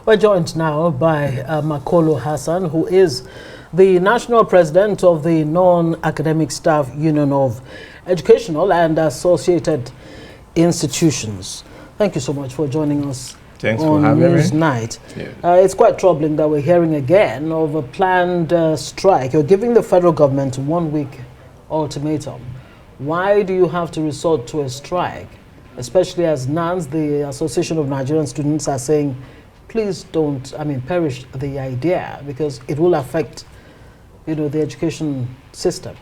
We're joined now by Makolo Hassan, who is the National President of the Non-Academic Staff Union of Educational and Associated Institutions. Thank you so much for joining us. Thanks on for having News me. Night. Yeah. It's quite troubling that we're hearing again of a planned strike. You're giving the federal government 1 week ultimatum. Why do you have to resort to a strike? Especially as NANS, the Association of Nigerian Students, are saying, please don't, perish the idea because it will affect, the education system.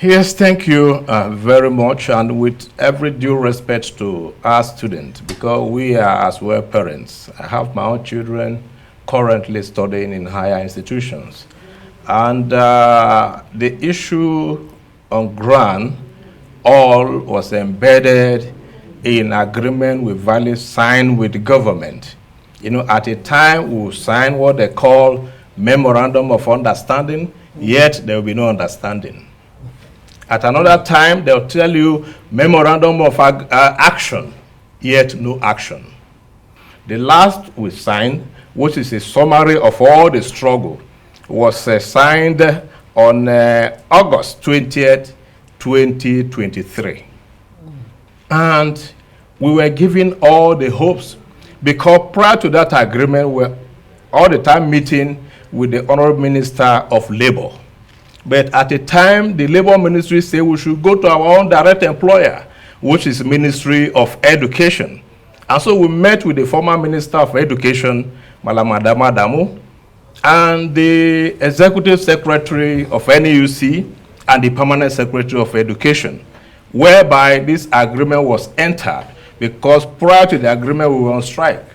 Yes, thank you very much, and with every due respect to our students, because we are as well parents. I have my own children currently studying in higher institutions. And the issue on ground all was embedded in agreement with values signed with the government. At a time we sign what they call memorandum of understanding, yet there will be no understanding. At another time, they'll tell you memorandum of action, yet no action. The last we signed, which is a summary of all the struggle, was signed on August 20th, 2023. And we were given all the hopes, because prior to that agreement, we were all the time meeting with the Honorable Minister of Labor. But at the time, the Labor Ministry said we should go to our own direct employer, which is Ministry of Education. And so we met with the former Minister of Education, Malama Adamu, and the Executive Secretary of NUC and the Permanent Secretary of Education, whereby this agreement was entered, because prior to the agreement we were on strike.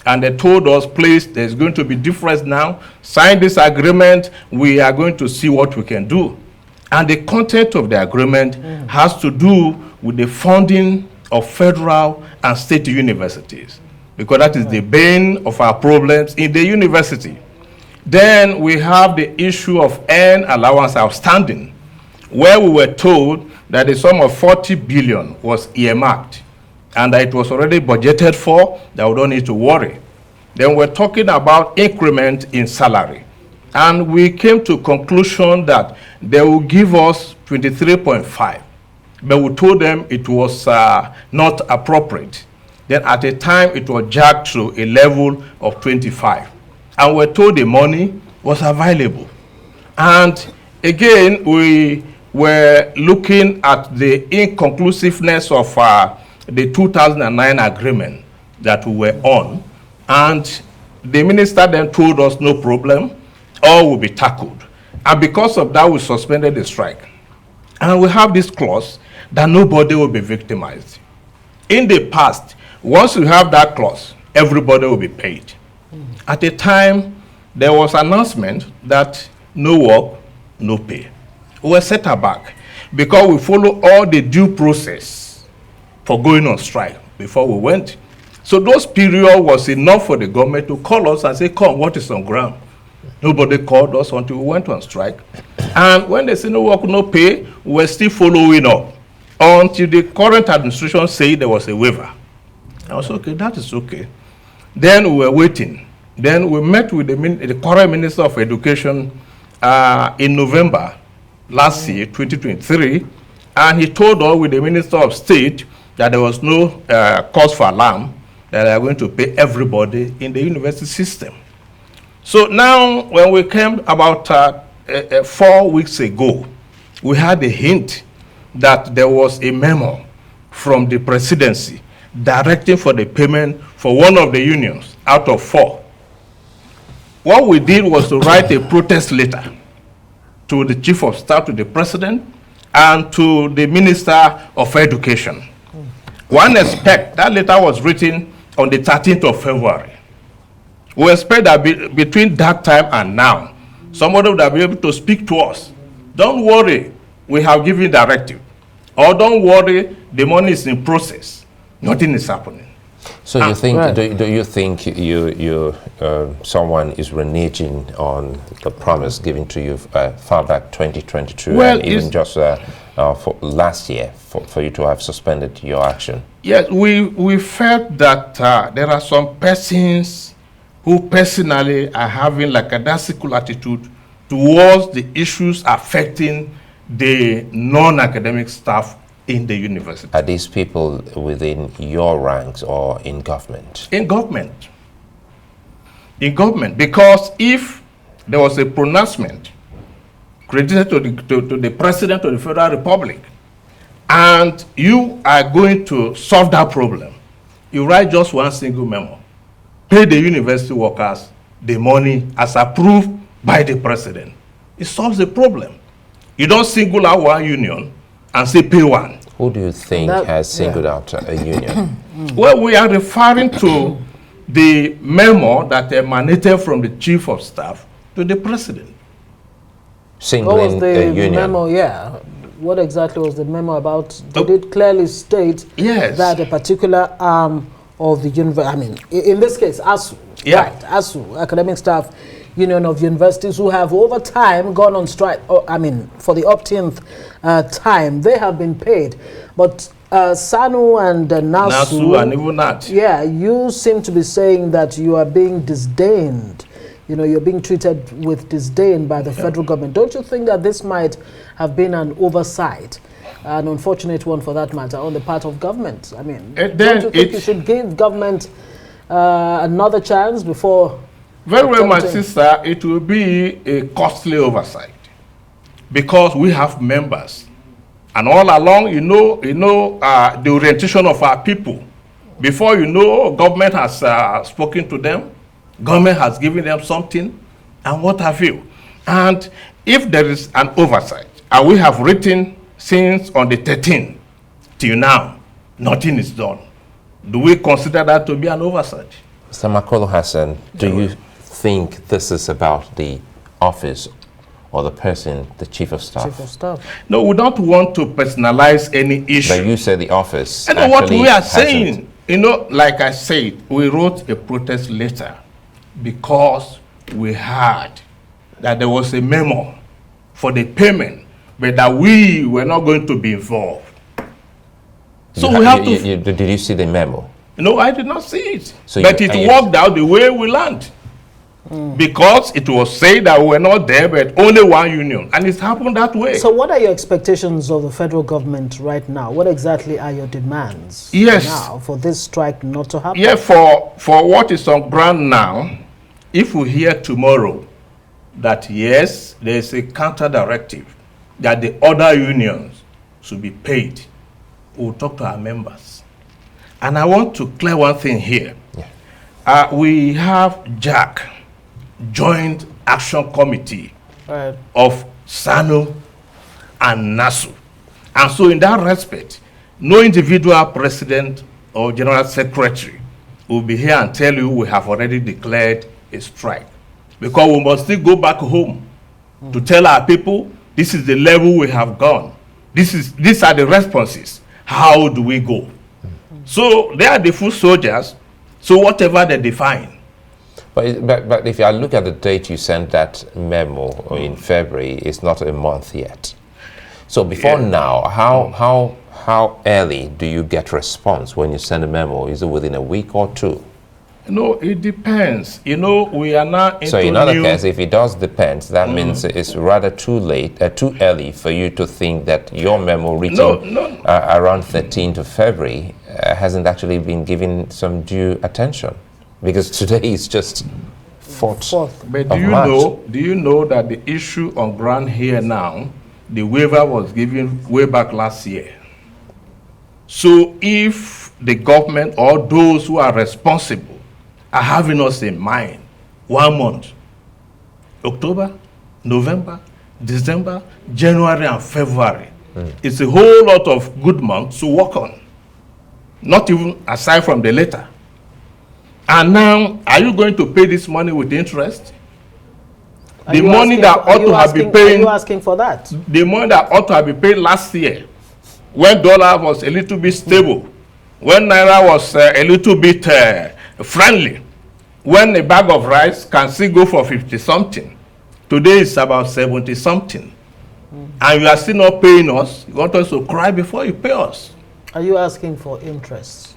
And they told us, please, there's going to be difference now. Sign this agreement. We are going to see what we can do. And the content of the agreement has to do with the funding of federal and state universities, because that is the bane of our problems in the university. Then we have the issue of earned allowance outstanding, where we were told that the sum of 40 billion was earmarked, and that it was already budgeted for, that we don't need to worry. Then we're talking about increment in salary. And we came to conclusion that they will give us 23.5. But we told them it was not appropriate. Then at a time, it was jacked to a level of 25. And we're told the money was available. And again, we were looking at the inconclusiveness of the 2009 agreement that we were on, and the minister then told us no problem, all will be tackled. And because of that, we suspended the strike. And we have this clause that nobody will be victimized. In the past, once you have that clause, everybody will be paid. At the time, there was an announcement that no work, no pay. We were set aback because we follow all the due process for going on strike before we went. So those period was enough for the government to call us and say, come, what is on ground? Nobody called us until we went on strike. And when they say no work, no pay, we were still following up until the current administration said there was a waiver. I was okay, that is okay. Then we were waiting. Then we met with the current Minister of Education in November last year, 2023, and he told us with the Minister of State that there was no cause for alarm, that they are going to pay everybody in the university system. So now, when we came about 4 weeks ago, we had a hint that there was a memo from the presidency directing for the payment for one of the unions out of 4. What we did was to write a protest letter to the Chief of Staff, to the President, and to the Minister of Education. One expect that letter was written on the 13th of February. We expect that between that time and now, somebody would have been able to speak to us. Don't worry, we have given directive. Or don't worry, the money is in process. Nothing is happening. So you think? Right. Do you think someone is reneging on the promise given to you far back 2022, well, and even just for last year for you to have suspended your action? Yes, we felt that there are some persons who personally are having like a classical attitude towards the issues affecting the non-academic staff in the university. Are these people within your ranks or in government? In government. In government, because if there was a pronouncement credited to the President of the Federal Republic, and you are going to solve that problem, you write just one single memo, pay the university workers the money as approved by the President. It solves the problem. You don't single out one union and say pay one. Who do you think has singled out a union? Well, we are referring to the memo that emanated from the Chief of Staff to the President. What was Singling the a union? memo? Yeah. What exactly was the memo about? Did it clearly state that a particular arm of the university, I mean, in this case, ASU, right, ASU, Academic Staff Union of Universities, who have over time gone on strike, I mean, for the 18th time, they have been paid. But SANU and NASU, and even that. Yeah, you seem to be saying that you are being disdained. You know, you're being treated with disdain by the federal government. Don't you think that this might have been an oversight, an unfortunate one for that matter, on the part of government? I mean, don't you think you should give government another chance before? Very well, my sister, it will be a costly oversight because we have members. And all along, you know the orientation of our people. Before you know, government has spoken to them. Government has given them something, and what have you. And if there is an oversight, and we have written since on the 13th till now, nothing is done, do we consider that to be an oversight? Mr. Makolo Hassan, do you think this is about the office or the person, the Chief of Staff? Chief of Staff. No, we don't want to personalize any issue. But you said the office. And what we are saying, you know, like I said, we wrote a protest letter because we heard that there was a memo for the payment, but that we were not going to be involved. So we have to... Did you see the memo? No, I did not see it. So but it worked out the way we learned. Because it was said that we were not there, but only one union. And it's happened that way. So what are your expectations of the federal government right now? What exactly are your demands now for this strike not to happen? Yeah, for what is on ground now, if we hear tomorrow that yes, there is a counter directive that the other unions should be paid, we'll talk to our members. And I want to clear one thing here. Yeah. We have JAC, Joint Action Committee of SANU and NASU. And so in that respect, no individual president or general secretary will be here and tell you we have already declared a strike. Because we must still go back home to tell our people, this is the level we have gone. These are the responses. How do we go? So they are the foot soldiers, so whatever they define. But if I look at the date you sent that memo in February, it's not a month yet. So before now, how early do you get response when you send a memo? Is it within a week or two? No, it depends. You know, we are now into So in other case, if it does depend, that means it's rather too early for you to think that your memo written around 13th of February hasn't actually been given some due attention. Because today is just 4th But of March. Do you know that the issue on ground here now, the waiver was given way back last year. So if the government or those who are responsible are having us in mind, 1 month, October, November, December, January and February, it's a whole lot of good months to work on. Not even aside from the letter. And now, are you going to pay this money with interest? The money that ought to have been paid. Are you asking for that? The money that ought to have been paid last year, when dollar was a little bit stable, when naira was a little bit friendly, when a bag of rice can still go for 50 something. Today it's about 70 something. And you are still not paying us. You want us to cry before you pay us. Are you asking for interest?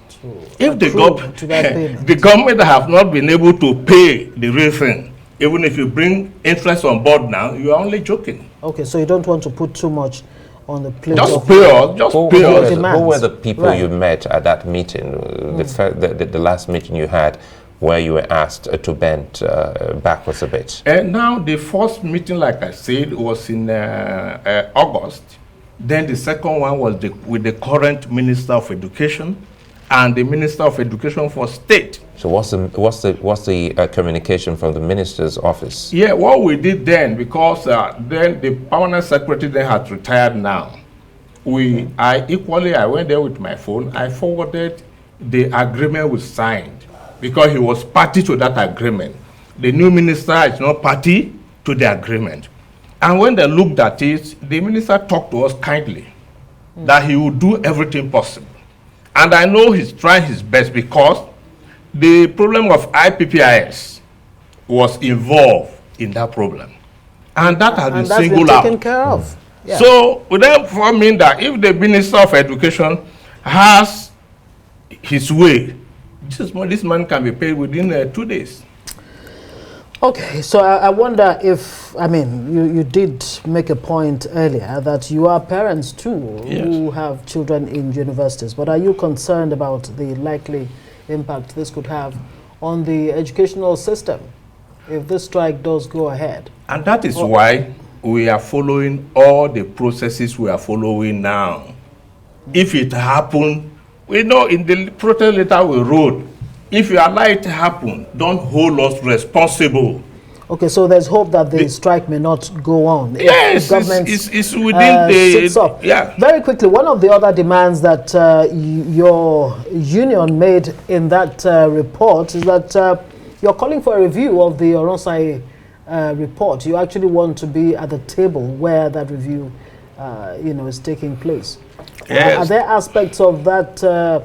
If the, to that payment. the government have not been able to pay the real thing, even if you bring interest on board now, you are only joking. Okay, so you don't want to put too much on the plate. Just pay us, just pay us. Who were the people you met at that meeting, the last meeting you had, where you were asked to bend backwards a bit? And now the first meeting, like I said, was in August. Then the second one was with the current Minister of Education and the Minister of Education for State. So what's the communication from the minister's office? Yeah, what we did then, because then the permanent secretary then had retired now. I went there with my phone. I forwarded the agreement we signed because he was party to that agreement. The new minister is not party to the agreement. And when they looked at it, the minister talked to us kindly that he would do everything possible. And I know he's trying his best because the problem of IPPIS was involved in that problem. And that has been singled out. Taken care of. Yeah. So, would therefore mean that if the Minister of Education has his way, this man can be paid within 2 days. Okay, so I wonder if, I mean, you did make a point earlier that you are parents too, yes, who have children in universities, but are you concerned about the likely impact this could have on the educational system if this strike does go ahead? And that is why we are following all the processes we are following now. If it happened, we know in the protest letter we wrote, if you allow it to happen, don't hold us responsible. Okay, so there's hope that the strike may not go on. Yes, it's within the... Yeah. Very quickly, one of the other demands that your union made in that report is that you're calling for a review of the Oronsai report. You actually want to be at the table where that review is taking place. Yes. Are there aspects of that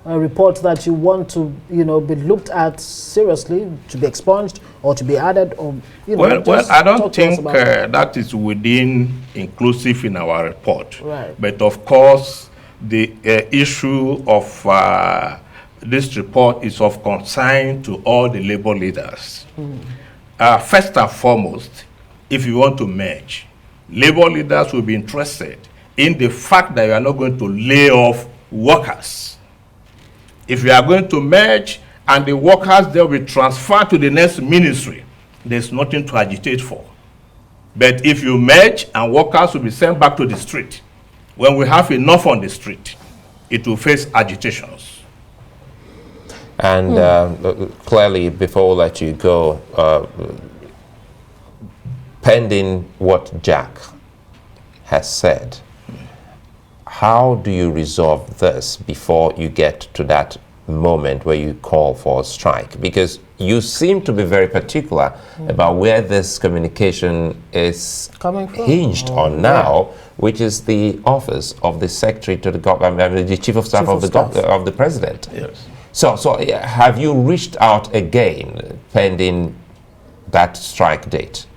report that you want to, be looked at seriously, to be expunged or to be added, or well, I don't think that is within inclusive in our report. Right. But of course, the issue of this report is of concern to all the labor leaders. First and foremost, if you want to merge, labor leaders will be interested in the fact that you are not going to lay off workers. If you are going to merge and the workers, they will be transferred to the next ministry, there's nothing to agitate for. But if you merge and workers will be sent back to the street, when we have enough on the street, it will face agitations. And clearly, before I let you go, pending what Jack has said, how do you resolve this before you get to that moment where you call for a strike? Because you seem to be very particular about where this communication is hinged on now, which is the office of the secretary to the government, the chief of staff of the president. Yes. So have you reached out again pending that strike date?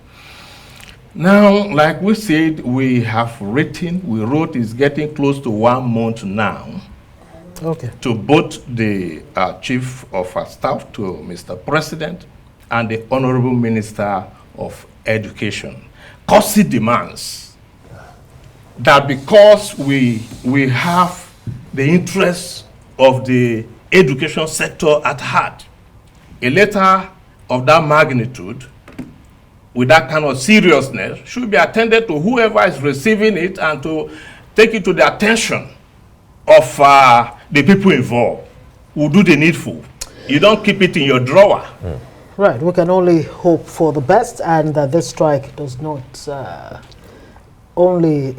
Now, like we said, we wrote it's getting close to 1 month now. Okay. To both the chief of staff, to Mr. President, and the Honorable Minister of Education. Courtesy demands that because we have the interests of the education sector at heart, a letter of that magnitude with that kind of seriousness should be attended to whoever is receiving it and to take it to the attention of the people involved who do the needful. You don't keep it in your drawer. Right, we can only hope for the best and that this strike does not only,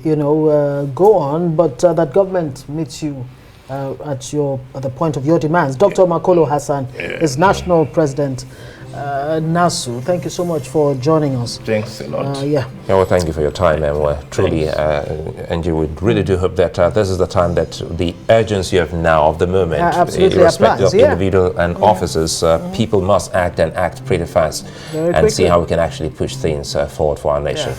go on, but that government meets you at the point of your demands. Dr. Makolo Hassan is National President, NASU. Thank you so much for joining us. Thanks a lot. Well, thank you for your time, and we're truly, and you would really do hope that this is the time that the urgency of now, of the moment, irrespective of individual and officers, people must act and act pretty fast and see how we can actually push things forward for our nation.